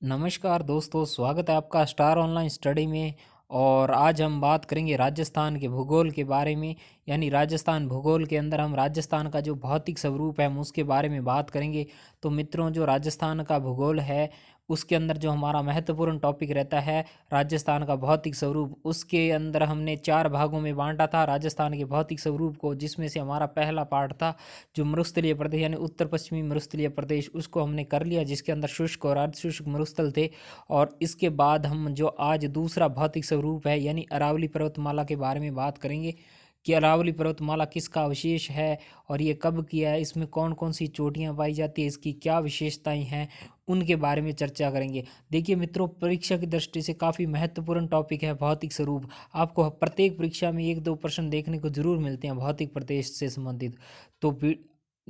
नमस्कार दोस्तों, स्वागत है आपका स्टार ऑनलाइन स्टडी में। और आज हम बात करेंगे राजस्थान के भूगोल के बारे में। यानी राजस्थान भूगोल के अंदर हम राजस्थान का जो भौतिक स्वरूप है हम उसके बारे में बात करेंगे। तो मित्रों, जो राजस्थान का भूगोल है उसके अंदर जो हमारा महत्वपूर्ण टॉपिक रहता है राजस्थान का भौतिक स्वरूप, उसके अंदर हमने 4 भागों में बांटा था राजस्थान के भौतिक स्वरूप को, जिसमें से हमारा पहला पार्ट था जो मरुस्थलीय प्रदेश यानी उत्तर पश्चिमी मरुस्थलीय प्रदेश, उसको हमने कर लिया, जिसके अंदर शुष्क और अर्धशुष्क मरुस्थल थे। और इसके बाद हम जो आज दूसरा भौतिक स्वरूप है यानी अरावली पर्वतमाला के बारे में बात करेंगे कि अरावली पर्वतमाला किसका अवशेष है और ये कब किया है, इसमें कौन कौन सी चोटियां पाई जाती है, इसकी क्या विशेषताएं हैं, उनके बारे में चर्चा करेंगे। देखिए मित्रों, परीक्षा की दृष्टि से काफ़ी महत्वपूर्ण टॉपिक है भौतिक स्वरूप। आपको प्रत्येक परीक्षा में 1-2 प्रश्न देखने को जरूर मिलते हैं भौतिक प्रदेश से संबंधित। तो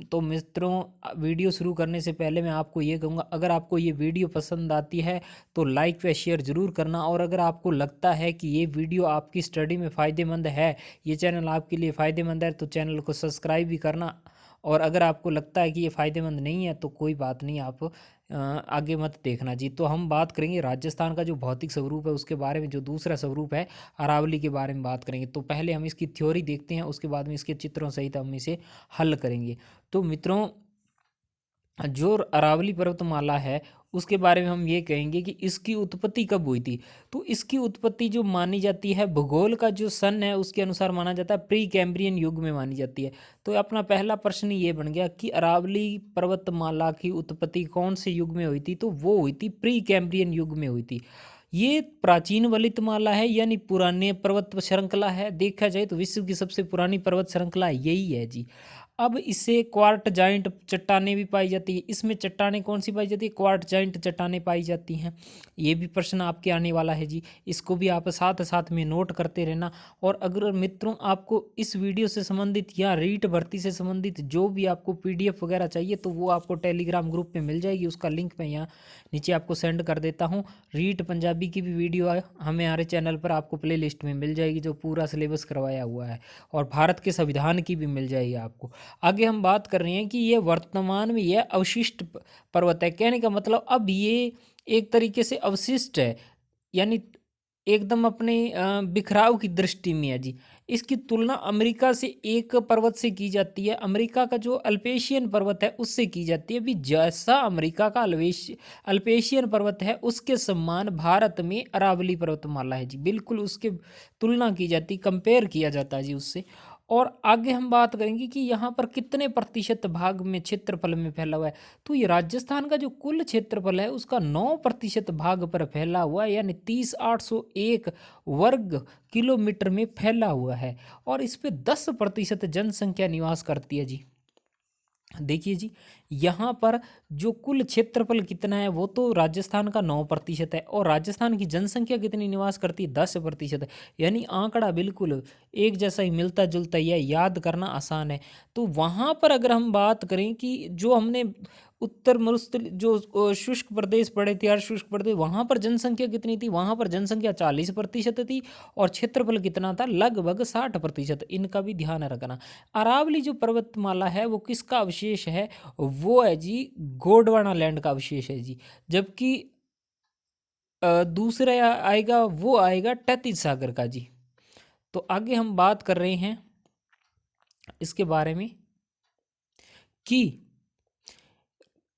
तो मित्रों, वीडियो शुरू करने से पहले मैं आपको ये कहूँगा, अगर आपको ये वीडियो पसंद आती है तो लाइक व शेयर ज़रूर करना। और अगर आपको लगता है कि ये वीडियो आपकी स्टडी में फ़ायदेमंद है, ये चैनल आपके लिए फ़ायदेमंद है, तो चैनल को सब्सक्राइब भी करना। और अगर आपको लगता है कि ये फ़ायदेमंद नहीं है तो कोई बात नहीं, आप आगे मत देखना जी। तो हम बात करेंगे राजस्थान का जो भौतिक स्वरूप है उसके बारे में। जो दूसरा स्वरूप है अरावली के बारे में बात करेंगे। तो पहले हम इसकी थ्योरी देखते हैं, उसके बाद में इसके चित्रों सहित हम इसे हल करेंगे। तो मित्रों, जो अरावली पर्वतमाला है उसके बारे में हम ये कहेंगे कि इसकी उत्पत्ति कब हुई थी। तो इसकी उत्पत्ति जो मानी जाती है, भूगोल का जो सन है उसके अनुसार माना जाता है, प्री कैम्ब्रियन युग में मानी जाती है। तो अपना पहला प्रश्न ये बन गया कि अरावली पर्वतमाला की उत्पत्ति कौन से युग में हुई थी। तो वो हुई थी प्री कैम्ब्रियन युग में हुई थी। ये प्राचीन वलितमाला है यानी पुराने पर्वत श्रृंखला है। देखा जाए तो विश्व की सबसे पुरानी पर्वत श्रृंखला यही है जी। अब इससे क्वार्ट जाइंट चट्टानें भी पाई जाती है। इसमें चट्टानें कौन सी पाई जाती है? क्वार्ट जाइंट चट्टानें पाई जाती हैं। ये भी प्रश्न आपके आने वाला है जी, इसको भी आप साथ साथ में नोट करते रहना। और अगर मित्रों आपको इस वीडियो से संबंधित या रीट भर्ती से संबंधित जो भी आपको पीडीएफ वगैरह चाहिए तो वो आपको टेलीग्राम ग्रुप में मिल जाएगी। उसका लिंक मैं यहाँ नीचे आपको सेंड कर देता हूँ। रीट पंजाबी की भी वीडियो हमारे चैनल पर आपको प्ले लिस्ट में मिल जाएगी, जो पूरा सिलेबस करवाया हुआ है। और भारत के संविधान की भी मिल जाएगी आपको। आगे हम बात कर रहे हैं कि ये वर्तमान में यह अवशिष्ट पर्वत है। कहने का मतलब अब ये एक तरीके से अवशिष्ट है, यानी एकदम अपने बिखराव की दृष्टि में है जी। इसकी तुलना अमेरिका से एक पर्वत से की जाती है, अमेरिका का जो अल्पेशियन पर्वत है उससे की जाती है। अभी जैसा अमेरिका का अल्पेशियन पर्वत है उसके समान भारत में अरावली पर्वतमाला है जी। बिल्कुल उसके तुलना की जाती, कंपेयर किया जाता है जी उससे। और आगे हम बात करेंगे कि यहाँ पर कितने प्रतिशत भाग में क्षेत्रफल में फैला हुआ है। तो ये राजस्थान का जो कुल क्षेत्रफल है उसका 9% भाग पर फैला हुआ है, यानी 30,801 वर्ग किलोमीटर में फैला हुआ है। और इस पे 10% जनसंख्या निवास करती है जी। देखिए जी, यहाँ पर जो कुल क्षेत्रफल कितना है वो तो राजस्थान का 9% है, और राजस्थान की जनसंख्या कितनी निवास करती है? 10% है। यानी आंकड़ा बिल्कुल एक जैसा ही मिलता जुलता ही है, याद करना आसान है। तो वहाँ पर अगर हम बात करें कि जो हमने उत्तर मरुस्थल जो शुष्क प्रदेश पड़े थे, शुष्क प्रदेश, वहाँ पर जनसंख्या कितनी थी? वहाँ पर जनसंख्या 40% थी, और क्षेत्रफल कितना था? लगभग 60%। इनका भी ध्यान रखना। अरावली जो पर्वतमाला है वो किसका अवशेष है? वो है जी गोंडवाना लैंड का अवशेष है जी। जबकि दूसरा आएगा, वो आएगा तैतीस सागर का जी। तो आगे हम बात कर रहे हैं इसके बारे में कि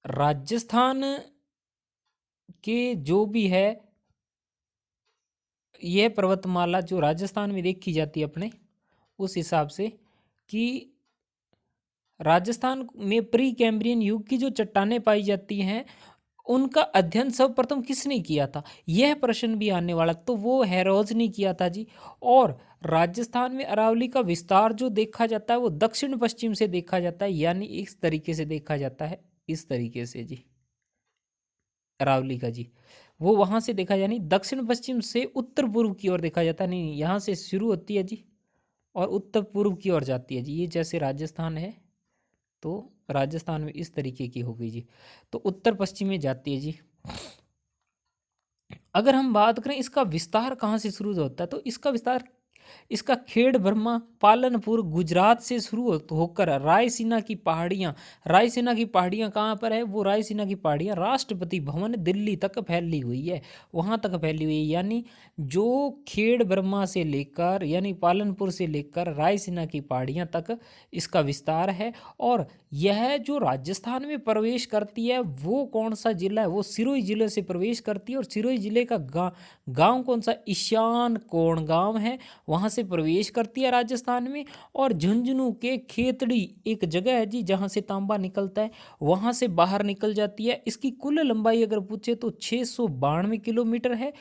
राजस्थान के जो भी है यह पर्वतमाला जो राजस्थान में देखी जाती है अपने उस हिसाब से कि राजस्थान में प्री कैम्ब्रियन युग की जो चट्टानें पाई जाती हैं उनका अध्ययन सर्वप्रथम किसने किया था? यह प्रश्न भी आने वाला, तो वो हैरोज ने किया था जी। और राजस्थान में अरावली का विस्तार जो देखा जाता है वो दक्षिण पश्चिम से देखा जाता है, यानी इस तरीके से देखा जाता है, इस तरीके से जी। अरावली का जी वो वहां से देखा, यानी दक्षिण पश्चिम से उत्तर पूर्व की ओर देखा जाता है। नहीं, यहाँ से शुरू होती है जी और उत्तर पूर्व की ओर जाती है जी। ये जैसे राजस्थान है तो राजस्थान में इस तरीके की हो गई जी, तो उत्तर पश्चिम में जाती है जी। अगर हम बात करें इसका विस्तार कहाँ से शुरू होता है, तो इसका विस्तार इसका खेड़ ब्रह्मा पालनपुर गुजरात से शुरू होकर रायसीना की पहाड़ियाँ कहाँ पर है? वो रायसीना की पहाड़ियाँ राष्ट्रपति भवन दिल्ली तक फैली हुई है, वहाँ तक फैली हुई है। यानी जो खेड़ ब्रह्मा से लेकर यानी पालनपुर से लेकर रायसीना की पहाड़ियाँ तक इसका विस्तार है। और यह जो राजस्थान में प्रवेश करती है वो कौन सा जिला है? वो सिरोही जिले से प्रवेश करती है। और सिरोही जिले का गांव कौन सा? ईशान कोण गांव है, वहां से प्रवेश करती है राजस्थान में। और झुंझुनू के खेतड़ी एक जगह है जी जहां से तांबा निकलता है, वहां से बाहर निकल जाती है। इसकी कुल लंबाई अगर पूछे तो 692 किलोमीटर है।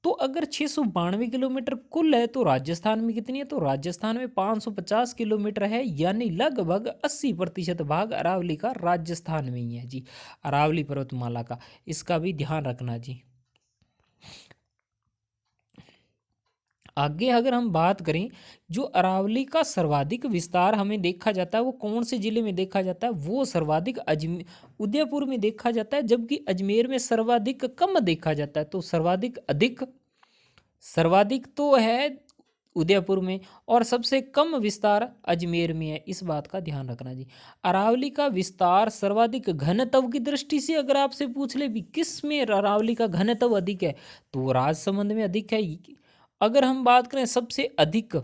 तो अगर 692 किलोमीटर कुल है तो राजस्थान में कितनी है? तो राजस्थान में 550 किलोमीटर है, यानी लगभग 80% भाग अरावली का राजस्थान में ही है जी, अरावली पर्वतमाला का। इसका भी ध्यान रखना जी। आगे अगर हम बात करें, जो अरावली का सर्वाधिक विस्तार हमें देखा जाता है वो कौन से जिले में देखा जाता है? वो सर्वाधिक उदयपुर में देखा जाता है, जबकि अजमेर में सर्वाधिक कम देखा जाता है। तो सर्वाधिक तो है उदयपुर में, और सबसे कम विस्तार अजमेर में है। इस बात का ध्यान रखना जी। अरावली का विस्तार सर्वाधिक घनत्व की दृष्टि से अगर आपसे पूछ ले भी किस में अरावली का घनत्व अधिक है, तो वो राजसमंद में अधिक है। अगर हम बात करें सबसे अधिक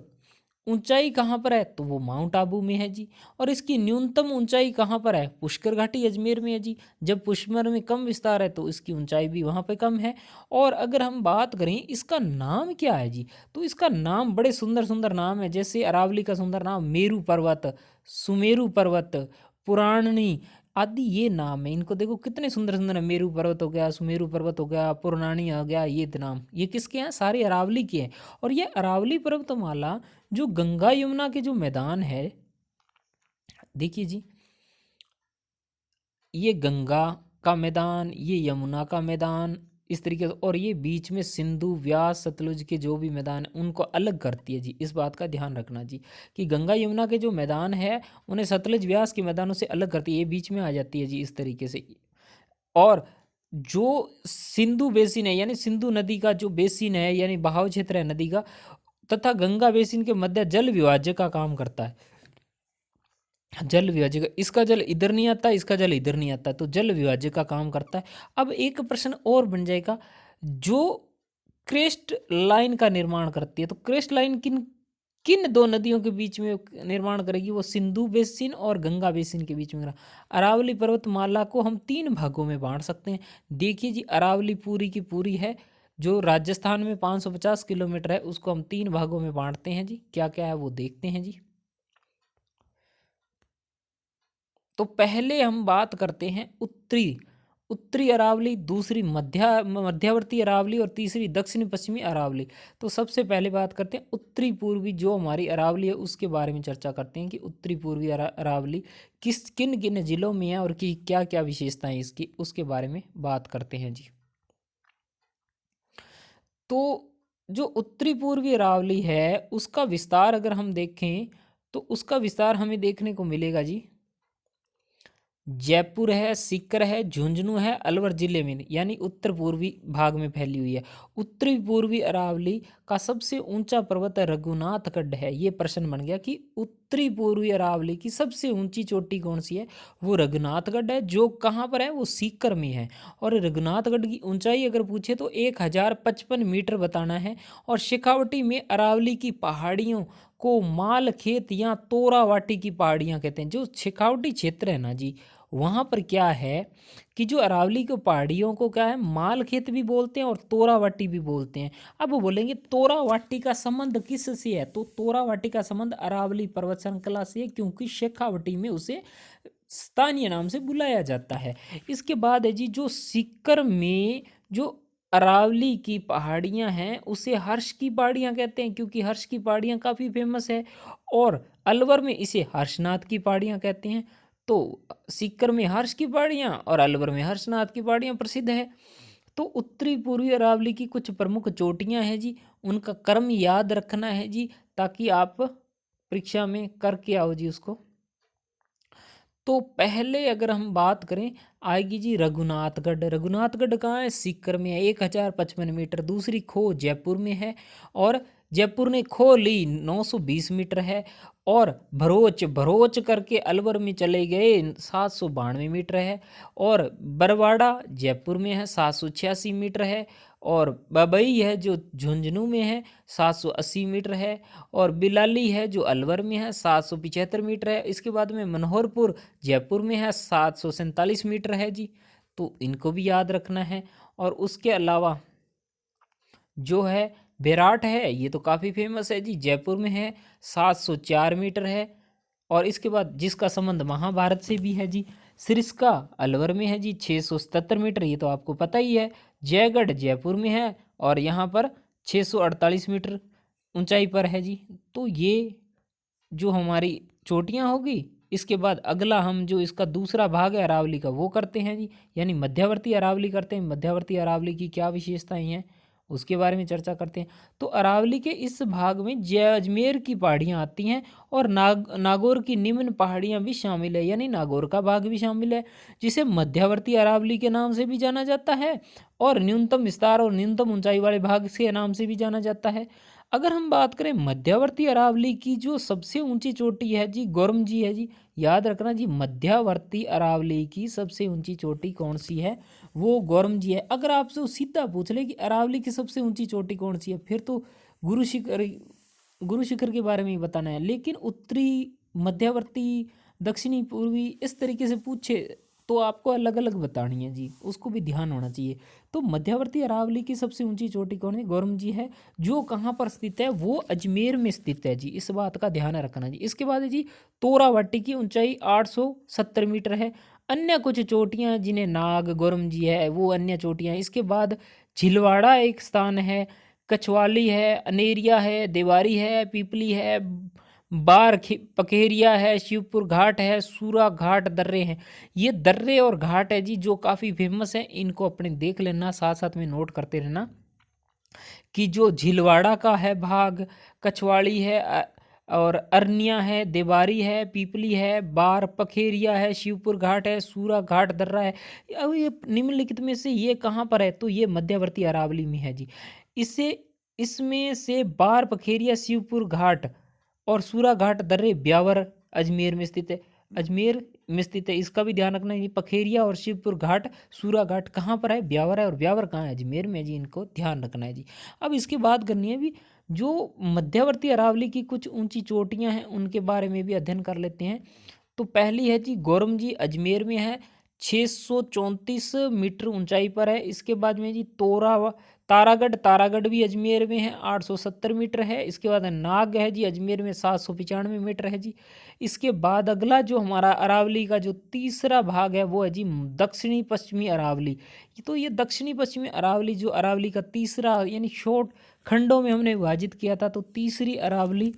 ऊंचाई कहाँ पर है, तो वो माउंट आबू में है जी। और इसकी न्यूनतम ऊंचाई कहाँ पर है? पुष्कर घाटी अजमेर में है जी। जब पुष्कर में कम विस्तार है तो इसकी ऊंचाई भी वहाँ पे कम है। और अगर हम बात करें इसका नाम क्या है जी, तो इसका नाम बड़े सुंदर सुंदर नाम है। जैसे अरावली का सुंदर नाम मेरू पर्वत, सुमेरु पर्वत, पुराणी आदि ये नाम है। इनको देखो कितने सुंदर सुंदर है। मेरू पर्वत हो गया, सुमेरु पर्वत हो गया, पुराणी हो गया, ये नाम ये किसके हैं? सारे अरावली के हैं। और ये अरावली पर्वतमाला जो गंगा यमुना के जो मैदान है, देखिए जी, ये गंगा का मैदान, ये यमुना का मैदान, इस तरीके से। और ये बीच में सिंधु व्यास सतलुज के जो भी मैदान है उनको अलग करती है जी। इस बात का ध्यान रखना जी कि गंगा यमुना के जो मैदान है उन्हें सतलुज व्यास के मैदानों से अलग करती है, ये बीच में आ जाती है जी, इस तरीके से। और जो सिंधु बेसिन है यानी सिंधु नदी का जो बेसिन है यानी बहाव क्षेत्र है नदी का, तथा गंगा बेसिन के मध्य जल विभाजक का काम करता है। जल विभाजक, इसका जल इधर नहीं आता, इसका जल इधर नहीं आता, तो जल विभाजक का काम करता है। अब एक प्रश्न और बन जाएगा, जो क्रेस्ट लाइन का निर्माण करती है, तो क्रेस्ट लाइन किन किन दो नदियों के बीच में निर्माण करेगी? वो सिंधु बेसिन और गंगा बेसिन के बीच में। अरावली पर्वतमाला को हम 3 भागों में बांट सकते हैं। देखिए जी, अरावली पूरी की पूरी है जो राजस्थान में 550 किलोमीटर है, उसको हम 3 भागों में बांटते हैं जी। क्या क्या है वो देखते हैं जी। तो पहले हम बात करते हैं उत्तरी अरावली, दूसरी मध्यवर्ती अरावली और तीसरी दक्षिणी पश्चिमी अरावली। तो सबसे पहले बात करते हैं उत्तरी पूर्वी जो हमारी अरावली है उसके बारे में चर्चा करते हैं कि उत्तरी पूर्वी अरावली किन किन जिलों में है और कि क्या क्या विशेषताएं इसकी, उसके बारे में बात करते हैं जी। तो जो उत्तरी पूर्वी अरावली है उसका विस्तार अगर हम देखें तो उसका विस्तार हमें देखने को मिलेगा जी, जयपुर है, सीकर है, झुंझुनू है, अलवर जिले में यानी उत्तर पूर्वी भाग में फैली हुई है। उत्तरी पूर्वी अरावली का सबसे ऊंचा पर्वत है रघुनाथगढ़ है। ये प्रश्न बन गया कि उत्तरी पूर्वी अरावली की सबसे ऊंची चोटी कौन सी है? वो रघुनाथगढ़ है, जो कहाँ पर है? वो सीकर में है। और रघुनाथगढ़ की ऊंचाई अगर पूछे तो 1055 मीटर बताना है। और शेखावटी में अरावली की पहाड़ियों को माल खेत या तोरावाटी की पहाड़ियां कहते हैं। जो शेखावटी क्षेत्र है ना जी, वहाँ पर क्या है कि जो अरावली की पहाड़ियों को क्या है, माल खेत भी बोलते हैं और तोरावाटी भी बोलते हैं। अब वो बोलेंगे तोरावाटी का संबंध किस से है? तो तोरावाटी का संबंध अरावली पर्वत श्रृंखला से है, क्योंकि शेखावटी में उसे स्थानीय नाम से बुलाया जाता है। इसके बाद है जी, जो सीकर में जो अरावली की पहाड़ियां हैं उसे हर्ष की पहाड़ियां कहते हैं, क्योंकि हर्ष की पहाड़ियां काफ़ी फेमस है। और अलवर में इसे हर्षनाथ की पहाड़ियां कहते हैं। तो सीकर में हर्ष की पहाड़ियाँ और अलवर में हर्षनाथ की पहाड़ियाँ प्रसिद्ध है। तो उत्तरी पूर्वी अरावली की कुछ प्रमुख चोटियाँ हैं जी, उनका क्रम याद रखना है जी, ताकि आप परीक्षा में करके आओ जी उसको। तो पहले अगर हम बात करें आएगी जी रघुनाथगढ़। रघुनाथगढ़ कहाँ है? सीकर में है, 1055 मीटर। दूसरी खो जयपुर में है। और जयपुर ने खो ली 920 मीटर है। और भरोच भरोच करके अलवर में चले गए 792 मीटर है। और बरवाड़ा जयपुर में है 786 मीटर है। और बबई है जो झुंझुनू में है 780 मीटर है। और बिलाली है जो अलवर में है 775 मीटर है। इसके बाद में मनोहरपुर जयपुर में है 747 मीटर है जी, तो इनको भी याद रखना है। और उसके अलावा जो है विराट है, ये तो काफ़ी फेमस है जी, जयपुर में है 704 मीटर है। और इसके बाद जिसका संबंध महाभारत से भी है जी, सिरस्का अलवर में है जी 677 मीटर, ये तो आपको पता ही है। जयगढ़ जयपुर में है और यहाँ पर 648 मीटर ऊंचाई पर है जी। तो ये जो हमारी चोटियाँ होगी। इसके बाद अगला हम जो इसका दूसरा भाग है अरावली का वो करते हैं जी, यानी मध्यवर्ती अरावली करते हैं। मध्यवर्ती अरावली की क्या विशेषताएं हैं उसके बारे में चर्चा करते हैं। तो अरावली के इस भाग में जय अजमेर की पहाड़ियाँ आती हैं और नागौर की निम्न पहाड़ियाँ भी शामिल है, यानी नागौर का भाग भी शामिल है, जिसे मध्यवर्ती अरावली के नाम से भी जाना जाता है और न्यूनतम विस्तार और न्यूनतम ऊंचाई वाले भाग के नाम से भी जाना जाता है। अगर हम बात करें मध्यवर्ती अरावली की, जो सबसे ऊंची चोटी है जी गोरम जी है जी। याद रखना जी, मध्यवर्ती अरावली की सबसे ऊंची चोटी कौन सी है, वो गोरम जी है। अगर आपसे सीधा पूछ ले कि अरावली की सबसे ऊंची चोटी कौन सी है, फिर तो गुरु शिखर गुरु शिखर के बारे में ही बताना है। लेकिन उत्तरी, मध्यवर्ती, दक्षिणी, पूर्वी इस तरीके से पूछे तो आपको अलग अलग बतानी है जी, उसको भी ध्यान होना चाहिए। तो मध्यवर्ती अरावली की सबसे ऊंची चोटी कौन है, गौरम जी है, जो कहाँ पर स्थित है, वो अजमेर में स्थित है जी, इस बात का ध्यान रखना जी। इसके बाद है जी तोरावटी की ऊंचाई 870 मीटर है। अन्य कुछ चोटियाँ जिन्हें नाग गौरम जी है वो अन्य चोटियाँ। इसके बाद झिलवाड़ा एक स्थान है, कछवाली है, अनेरिया है, देवारी है, पीपली है, पकेरिया है, शिवपुर घाट है, सूरा घाट दर्रे हैं। ये दर्रे और घाट है जी जो काफ़ी फेमस है, इनको अपने देख लेना, साथ साथ में नोट करते रहना कि जो झिलवाड़ा का है भाग, कछवाड़ी है, और अरनिया है, देवारी है, पीपली है, बार पखेरिया है, शिवपुर घाट है, सूरा घाट दर्रा है। अब ये निम्नलिखित में से ये कहाँ पर है, तो ये मध्यवर्ती अरावली में है जी। इससे इसमें से बार पखेरिया, शिवपुर घाट और सूरा घाट दर्रे ब्यावर अजमेर में स्थित है। अजमेर में स्थित है, इसका भी ध्यान रखना है। पखेरिया और शिवपुर घाट, सूरा घाट कहाँ पर है, ब्यावर है, और ब्यावर कहाँ है, अजमेर में जी, इनको ध्यान रखना है जी। अब इसकी बात करनी है भी, जो मध्यवर्ती अरावली की कुछ ऊंची चोटियां हैं उनके बारे में भी अध्ययन कर लेते हैं। तो पहली है जी गौरम जी, अजमेर में है, 634 मीटर ऊंचाई पर है। इसके बाद में जी तारागढ़, तारागढ़ भी अजमेर में है, 870 मीटर है। इसके बाद नाग है जी, अजमेर में 795 मीटर है जी। इसके बाद अगला जो हमारा अरावली का जो तीसरा भाग है वो है जी दक्षिणी पश्चिमी अरावली। तो ये दक्षिणी पश्चिमी अरावली, जो अरावली का तीसरा, यानी शॉर्ट खंडों में हमने विभाजित किया था, तो तीसरी अरावली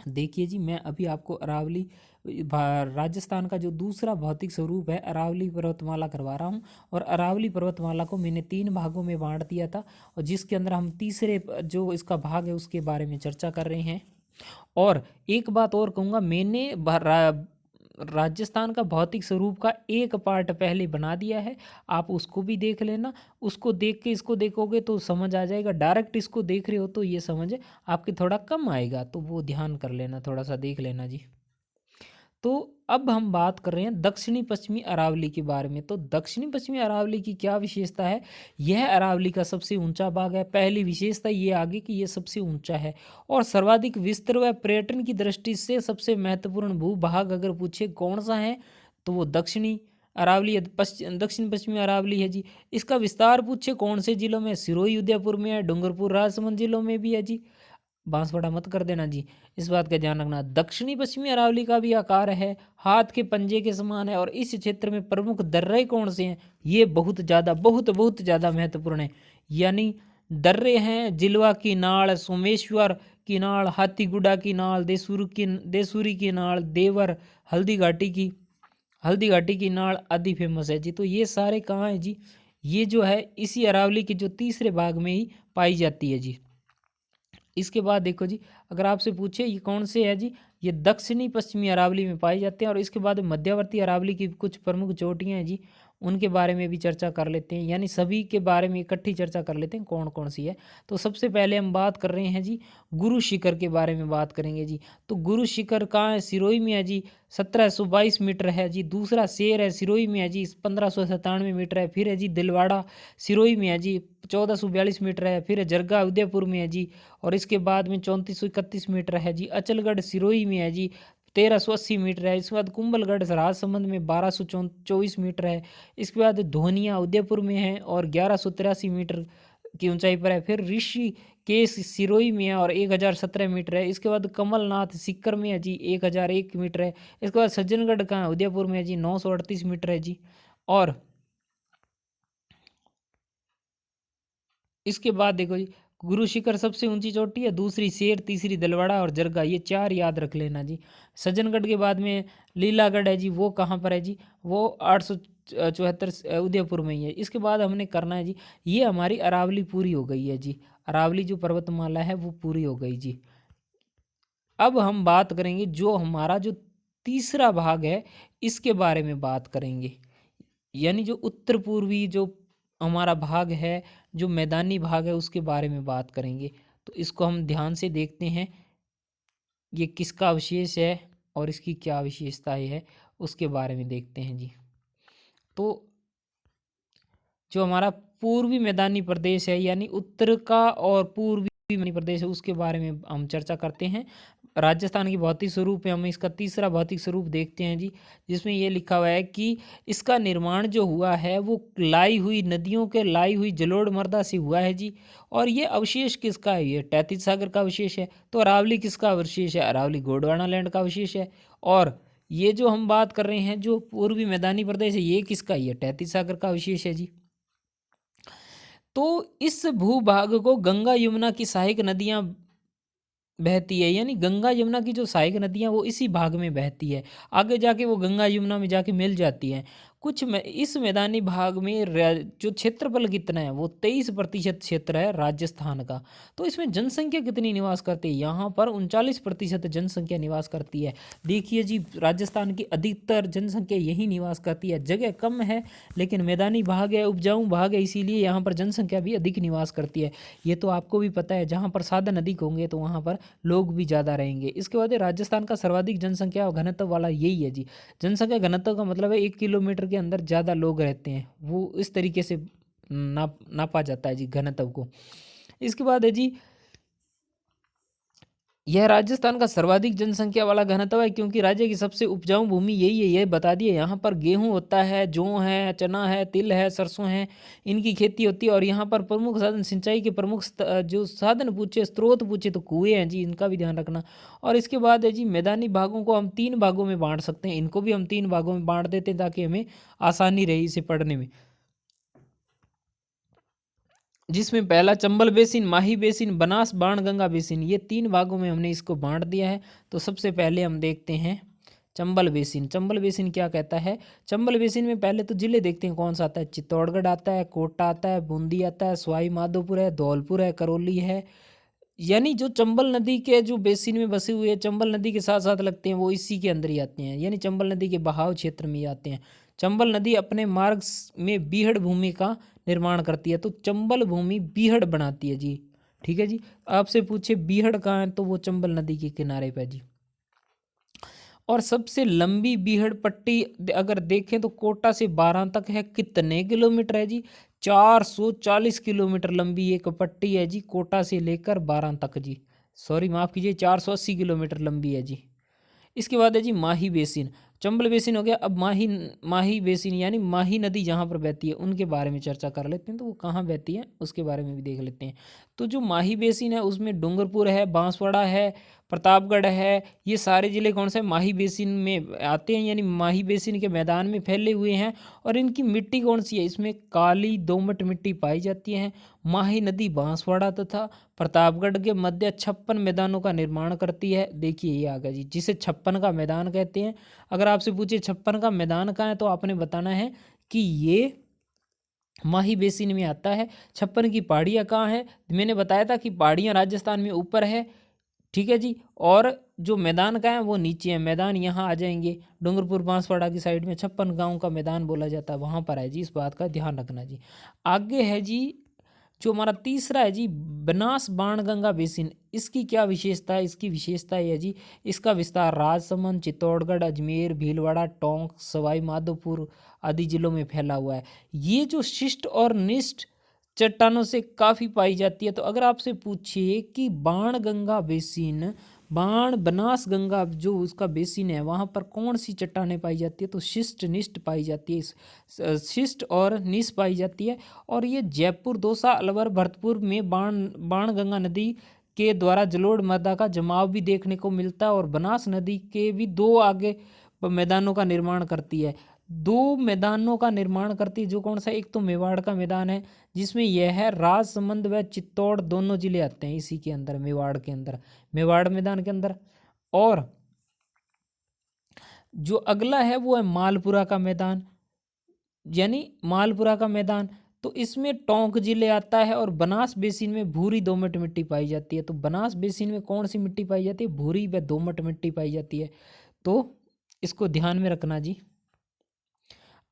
देखिए जी, मैं अभी आपको अरावली राजस्थान का जो दूसरा भौतिक स्वरूप है अरावली पर्वतमाला करवा रहा हूँ। और अरावली पर्वतमाला को मैंने 3 भागों में बांट दिया था, और जिसके अंदर हम तीसरे जो इसका भाग है उसके बारे में चर्चा कर रहे हैं। और एक बात और कहूँगा, मैंने राजस्थान का भौतिक स्वरूप का एक पार्ट पहले बना दिया है, आप उसको भी देख लेना। उसको देख के इसको देखोगे तो समझ आ जाएगा, डायरेक्ट इसको देख रहे हो तो ये समझ आपके थोड़ा कम आएगा, तो वो ध्यान कर लेना, थोड़ा सा देख लेना जी। तो अब हम बात कर रहे हैं दक्षिणी पश्चिमी अरावली के बारे में। तो दक्षिणी पश्चिमी अरावली की क्या विशेषता है, यह अरावली का सबसे ऊंचा भाग है। पहली विशेषता ये आगे कि यह सबसे ऊंचा है और सर्वाधिक विस्तृत व पर्यटन की दृष्टि से सबसे महत्वपूर्ण भूभाग अगर पूछे कौन सा है, तो वो दक्षिणी अरावली दक्षिण पश्चिमी अरावली है जी। इसका विस्तार पूछे कौन से जिलों में, सिरोही उदयपुर में है, डूंगरपुर राजसमंद जिलों में भी है जी। बांसवाड़ा मत कर देना जी, इस बात का ध्यान रखना। दक्षिणी पश्चिमी अरावली का भी आकार है, हाथ के पंजे के समान है। और इस क्षेत्र में प्रमुख दर्रे कौन से हैं, ये बहुत ज़्यादा महत्वपूर्ण है। यानी दर्रे हैं जिलवा की नाड़, सोमेश्वर की नाड़, हाथीगुड़ा की नाड़, देसूरी की नाड़, देवर, हल्दी घाटी की नाड़ आदि फेमस है जी। तो ये सारे कहाँ हैं जी, ये जो है इसी अरावली के जो तीसरे भाग में ही पाई जाती है जी। इसके बाद देखो जी, अगर आपसे पूछे ये कौन से है जी, ये दक्षिणी पश्चिमी अरावली में पाए जाते हैं। और इसके बाद मध्यवर्ती अरावली की कुछ प्रमुख चोटियाँ हैं जी, उनके बारे में भी चर्चा कर लेते हैं, यानी सभी के बारे में इकट्ठी चर्चा कर लेते हैं कौन कौन सी है। तो सबसे पहले हम बात कर रहे हैं जी गुरु शिखर के बारे में बात करेंगे जी। तो गुरु शिखर कहाँ है? सिरोही में है जी, 1722 मीटर है जी। दूसरा शेर है, सिरोही में है जी, 1597 मीटर है। फिर है जी दिलवाड़ा, सिरोही में है जी, 1442 मीटर है। फिर है जरगा, उदयपुर में है जी, और इसके बाद में 3431 मीटर है जी। अचलगढ़ सिरोही में है जी, 1380 मीटर है। इसके बाद कुंभलगढ़ राजसमंद में 1224 मीटर है। इसके बाद धोनिया उदयपुर में है और 1183 मीटर की ऊंचाई पर है। फिर ऋषिकेश सिरोही में है और 1017 मीटर है। इसके बाद कमलनाथ सीकर में है जी, 1001 मीटर है। इसके बाद सज्जनगढ़ कहाँ है? उदयपुर में है जी, 938 मीटर है जी। और इसके बाद देखो जी, गुरु शिखर सबसे ऊंची चोटी है, दूसरी शेर, तीसरी दलवाड़ा और जरगा, ये 4 याद रख लेना जी। सज्जनगढ़ के बाद में लीलागढ़ है जी, वो कहाँ पर है जी? वो 874 उदयपुर में ही है। इसके बाद हमने करना है जी, ये हमारी अरावली पूरी हो गई है जी। अरावली जो पर्वतमाला है वो पूरी हो गई जी। अब हम बात करेंगे जो हमारा जो तीसरा भाग है, इसके बारे में बात करेंगे, यानी जो उत्तर पूर्वी जो हमारा भाग है, जो मैदानी भाग है, उसके बारे में बात करेंगे। तो इसको हम ध्यान से देखते हैं, ये किसका अवशेष है और इसकी क्या विशेषताएं है, उसके बारे में देखते हैं जी। तो जो हमारा पूर्वी मैदानी प्रदेश है, यानी उत्तर का और पूर्वी मैदानी प्रदेश है, उसके बारे में हम चर्चा करते हैं। राजस्थान की भौतिक स्वरूप है, हम इसका तीसरा भौतिक स्वरूप देखते हैं जी, जिसमें ये लिखा हुआ है कि इसका निर्माण जो हुआ है वो लाई हुई नदियों के लाई हुई जलोढ़ मृदा से हुआ है जी। और ये अवशेष किसका है? ये तैतीस सागर का अवशेष है। तो अरावली किसका अवशेष है? अरावली गोंडवाना लैंड का अवशेष है। और ये जो हम बात कर रहे हैं जो पूर्वी मैदानी प्रदेश है, ये किसका? ये तैतीस सागर का अवशेष है जी। तो इस भूभाग को गंगा यमुना की सहायक नदियां बहती है, यानी गंगा यमुना की जो सहायक नदियां वो इसी भाग में बहती है, आगे जाके वो गंगा यमुना में जाके मिल जाती हैं। इस मैदानी भाग में जो क्षेत्रफल कितना है वो 23% क्षेत्र है राजस्थान का। तो इसमें जनसंख्या कितनी निवास करती है? यहाँ पर 39% जनसंख्या निवास करती है। देखिए जी, राजस्थान की अधिकतर जनसंख्या यही निवास करती है। जगह कम है लेकिन मैदानी भाग है, उपजाऊ भाग है, इसीलिए यहाँ पर जनसंख्या भी अधिक निवास करती है। ये तो आपको भी पता है, जहाँ पर साधन अधिक होंगे तो वहाँ पर लोग भी ज़्यादा रहेंगे। इसके बाद राजस्थान का सर्वाधिक जनसंख्या और घनत्व वाला यही है जी। जनसंख्या घनत्व का मतलब है 1 किलोमीटर के अंदर ज़्यादा लोग रहते हैं, वो इस तरीके से नापा जाता है जी घनत्व को। इसके बाद है जी, यह राजस्थान का सर्वाधिक जनसंख्या वाला घनत्व है क्योंकि राज्य की सबसे उपजाऊ भूमि यही है। यह बता दिए, यहाँ पर गेहूं होता है, जौ है, चना है, तिल है, सरसों है, इनकी खेती होती है। और यहाँ पर प्रमुख साधन सिंचाई के प्रमुख जो साधन पूछे, स्रोत पूछे तो कुएं हैं जी, इनका भी ध्यान रखना। और इसके बाद है जी, मैदानी भागों को हम 3 भागों में बांट सकते हैं, इनको भी हम 3 भागों में बांट देते हैं ताकि हमें आसानी रही इसे पढ़ने में। जिसमें पहला चंबल बेसिन, माही बेसिन, बनास बाणगंगा बेसिन, ये 3 भागों में हमने इसको बांट दिया है। तो सबसे पहले हम देखते हैं चंबल बेसिन। चंबल बेसिन क्या कहता है? चंबल बेसिन में पहले तो जिले देखते हैं कौन सा आता है। चित्तौड़गढ़ आता है, कोटा आता है, बूंदी आता है, सवाई माधोपुर है, धौलपुर है, करौली है। यानी जो चंबल नदी के जो बेसिन में बसे हुए चंबल नदी के साथ साथ लगते हैं वो इसी के अंदर ही आते हैं, यानी चंबल नदी के बहाव क्षेत्र में ही आते हैं। चंबल नदी अपने मार्ग में बीहड़ भूमि का निर्माण करती है, तो चंबल भूमि बीहड़ बनाती है जी। ठीक है जी, आपसे पूछे बीहड़ कहाँ है तो वो चंबल नदी के किनारे पे जी। और सबसे लंबी बीहड़ पट्टी अगर देखें तो कोटा से 12 तक है। कितने किलोमीटर है जी? 440 किलोमीटर लंबी एक पट्टी है जी, कोटा से लेकर 12 तक जी। सॉरी माफ़ कीजिए, 480 किलोमीटर लंबी है जी। इसके बाद है जी माही बेसिन। चंबल बेसिन हो गया, अब माही माही बेसिन यानी माही नदी जहाँ पर बहती है उनके बारे में चर्चा कर लेते हैं। तो वो कहाँ बहती है उसके बारे में भी देख लेते हैं। तो जो माही बेसिन है उसमें डूंगरपुर है, बांसवाड़ा है, प्रतापगढ़ है, ये सारे ज़िले कौन से माही बेसिन में आते हैं, यानी माही बेसिन के मैदान में फैले हुए हैं। और इनकी मिट्टी कौन सी है? इसमें काली दोमट मिट्टी पाई जाती है। माही नदी बांसवाड़ा तथा प्रतापगढ़ के मध्य 56 मैदानों का निर्माण करती है। देखिए ये आ गया जी, जिसे 56 का मैदान कहते हैं। अगर आपसे पूछे 56 का मैदान कहाँ है तो आपने बताना है कि ये माही बेसिन में आता है। 56 की पहाड़ियाँ कहाँ है? मैंने बताया था कि पहाड़ियाँ राजस्थान में ऊपर है, ठीक है जी। और जो मैदान का है वो नीचे है, मैदान यहाँ आ जाएंगे, डूंगरपुर बांसवाड़ा की साइड में 56 गांव का मैदान बोला जाता है, वहाँ पर है जी, इस बात का ध्यान रखना जी। आगे है जी जो हमारा तीसरा है जी बनास बाणगंगा बेसिन। इसकी क्या विशेषता है? इसकी विशेषता ये है जी, इसका विस्तार राजसमंद, चित्तौड़गढ़, अजमेर, भीलवाड़ा, टोंक, सवाई माधोपुर आदि जिलों में फैला हुआ है। ये जो शिष्ट और निष्ठ चट्टानों से काफ़ी पाई जाती है। तो अगर आपसे पूछिए कि बाणगंगा बेसिन, बाण बनास गंगा जो उसका बेसिन है, वहाँ पर कौन सी चट्टानें पाई जाती है? तो शिष्ट निष्ठ पाई जाती है, शिष्ट और निष्ठ पाई जाती है। और ये जयपुर, दौसा, अलवर, भरतपुर में बाणगंगा नदी के द्वारा जलोढ़ मृदा का जमाव भी देखने को मिलता है। और बनास नदी के भी दो आगे मैदानों का निर्माण करती है, दो मैदानों का निर्माण करती है। जो कौन सा? एक तो मेवाड़ का मैदान है, जिसमें यह है राजसमंद व चित्तौड़ दोनों जिले आते हैं इसी के अंदर, मेवाड़ के अंदर, मेवाड़ मैदान के अंदर। और जो अगला है वो है मालपुरा का मैदान, यानी मालपुरा का मैदान। तो इसमें टोंक जिले आता है। और बनास बेसिन में भूरी दोमट मिट्टी पाई जाती है। तो बनास बेसिन में कौन सी मिट्टी पाई जाती है? भूरी व दोमट मिट्टी पाई जाती है। तो इसको ध्यान में रखना जी।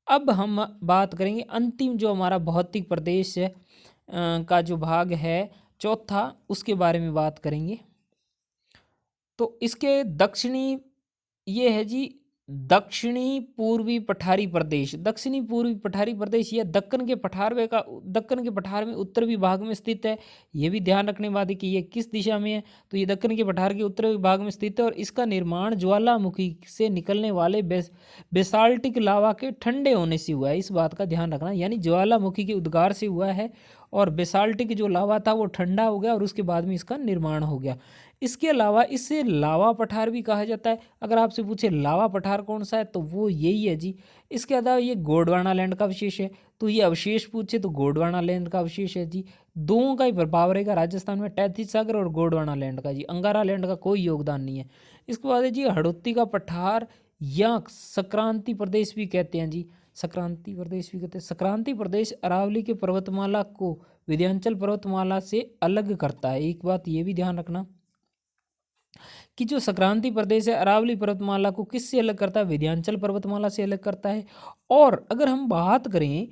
अब हम बात करेंगे अंतिम जो हमारा भौतिक प्रदेश है का जो भाग है चौथा, उसके बारे में बात करेंगे। तो इसके दक्षिणी ये है जी दक्षिणी पूर्वी पठारी प्रदेश। दक्षिणी पूर्वी पठारी प्रदेश यह दक्कन के पठार में उत्तरी भाग में स्थित है। ये भी ध्यान रखने वाली कि ये किस दिशा में है। तो ये दक्कन के पठार के उत्तरी भाग में स्थित है। और इसका निर्माण ज्वालामुखी से निकलने वाले बेसाल्टिक लावा के ठंडे होने से हुआ है, इस बात का ध्यान रखना। यानी ज्वालामुखी के उद्गार से हुआ है और बेसाल्टिक जो लावा था वो ठंडा हो गया और उसके बाद में इसका निर्माण हो गया। इसके अलावा इसे लावा पठार भी कहा जाता है। अगर आपसे पूछे लावा पठार कौन सा है तो वो यही है जी। इसके अलावा ये गोंडवाना लैंड का विशेष है। तो ये अवशेष पूछे तो गोंडवाना लैंड का अवशेष है जी। दोनों का ही प्रभाव रहेगा राजस्थान में, तैतीस सागर और गोंडवाना लैंड का जी। अंगारा लैंड का कोई योगदान नहीं है। इसके बाद है जी हड़ौती का पठार या संक्रांति प्रदेश भी कहते हैं जी। संक्रांति प्रदेश भी कहते हैं। संक्रांति प्रदेश अरावली के पर्वतमाला को विंध्याचल पर्वतमाला से अलग करता है। एक बात ये भी ध्यान रखना कि जो संक्रांति प्रदेश है अरावली पर्वतमाला को किससे अलग करता है? विंध्याचल पर्वतमाला से अलग करता है। और अगर हम बात करें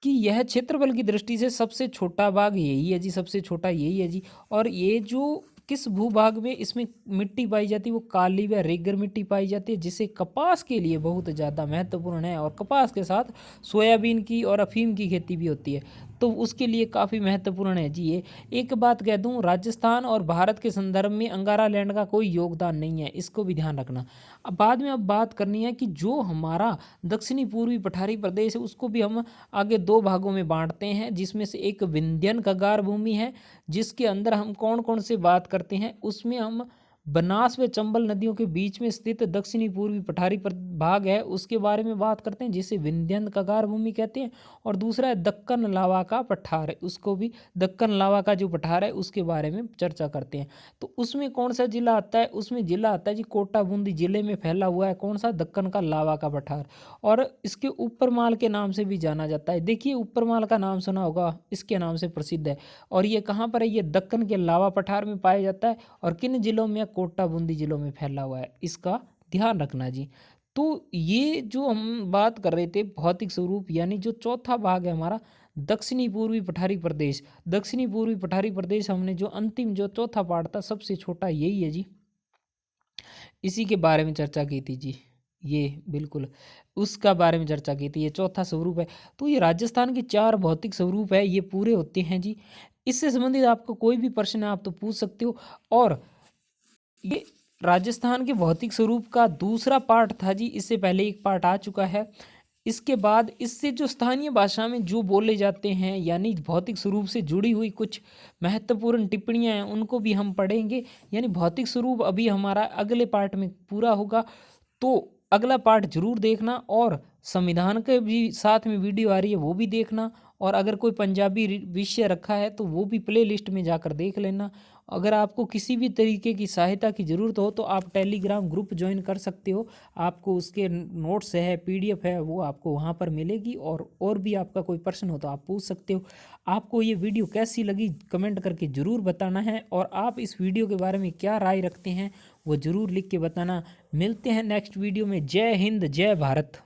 कि यह क्षेत्रफल की दृष्टि से सबसे छोटा भाग यही है जी, सबसे छोटा यही है जी। और ये जो किस भूभाग में इसमें मिट्टी पाई जाती है वो काली व रेगर मिट्टी पाई जाती है, जिसे कपास के लिए बहुत ज़्यादा महत्वपूर्ण है। और कपास के साथ सोयाबीन की और अफीम की खेती भी होती है, तो उसके लिए काफ़ी महत्वपूर्ण है जी ये। एक बात कह दूं, राजस्थान और भारत के संदर्भ में अंगारा लैंड का कोई योगदान नहीं है, इसको भी ध्यान रखना। अब बाद में अब बात करनी है कि जो हमारा दक्षिणी पूर्वी पठारी प्रदेश है उसको भी हम आगे दो भागों में बांटते हैं, जिसमें से एक विंध्यन कगार भूमि है, जिसके अंदर हम कौन कौन से बात करते हैं, उसमें हम बनास व चंबल नदियों के बीच में स्थित दक्षिणी पूर्वी पठारी भाग है उसके बारे में बात करते हैं, जिसे विंध्यन कगार भूमि कहते हैं। और दूसरा है दक्कन लावा का पठार है, उसको भी दक्कन लावा का जो पठार है उसके बारे में चर्चा करते हैं। तो उसमें कौन सा जिला आता है? उसमें जिला आता है जी कोटा बूंदी जिले में फैला हुआ है कौन सा? दक्कन का लावा का पठार। और इसके ऊपरमाल के नाम से भी जाना जाता है। देखिए ऊपरमाल का नाम सुना होगा, इसके नाम से प्रसिद्ध है। और ये कहाँ पर है? ये दक्कन के लावा पठार में पाया जाता है। और किन जिलों में? कोटा बूंदी जिलों में फैला हुआ है, इसका ध्यान रखना जी। तो ये जो हम बात कर रहे थे भौतिक स्वरूप, यानी जो चौथा भाग है हमारा दक्षिणी पूर्वी पठारी प्रदेश। दक्षिणी पूर्वी पठारी प्रदेश हमने जो अंतिम जो चौथा पार्ट था सबसे छोटा यही है जी, इसी के बारे में चर्चा की थी जी। ये बिल्कुल उसका बारे में चर्चा की थी, ये चौथा स्वरूप है। तो ये राजस्थान के चार भौतिक स्वरूप है, ये पूरे होते हैं जी। इससे संबंधित आपको कोई भी प्रश्न है आप तो पूछ सकते हो। और ये राजस्थान के भौतिक स्वरूप का दूसरा पार्ट था जी, इससे पहले एक पार्ट आ चुका है। इसके बाद इससे जो स्थानीय भाषा में जो बोले जाते हैं, यानी भौतिक स्वरूप से जुड़ी हुई कुछ महत्वपूर्ण टिप्पणियां हैं, उनको भी हम पढ़ेंगे। यानी भौतिक स्वरूप अभी हमारा अगले पार्ट में पूरा होगा, तो अगला पार्ट जरूर देखना। और संविधान के भी साथ में वीडियो आ रही है वो भी देखना। और अगर कोई पंजाबी विषय रखा है तो वो भी प्ले लिस्ट में जाकर देख लेना। अगर आपको किसी भी तरीके की सहायता की ज़रूरत हो तो आप टेलीग्राम ग्रुप ज्वाइन कर सकते हो। आपको उसके नोट्स है, पीडीएफ है, वो आपको वहाँ पर मिलेगी। और भी आपका कोई प्रश्न हो तो आप पूछ सकते हो। आपको ये वीडियो कैसी लगी कमेंट करके ज़रूर बताना है, और आप इस वीडियो के बारे में क्या राय रखते हैं वो ज़रूर लिख के बताना। मिलते हैं नेक्स्ट वीडियो में। जय हिंद, जय भारत।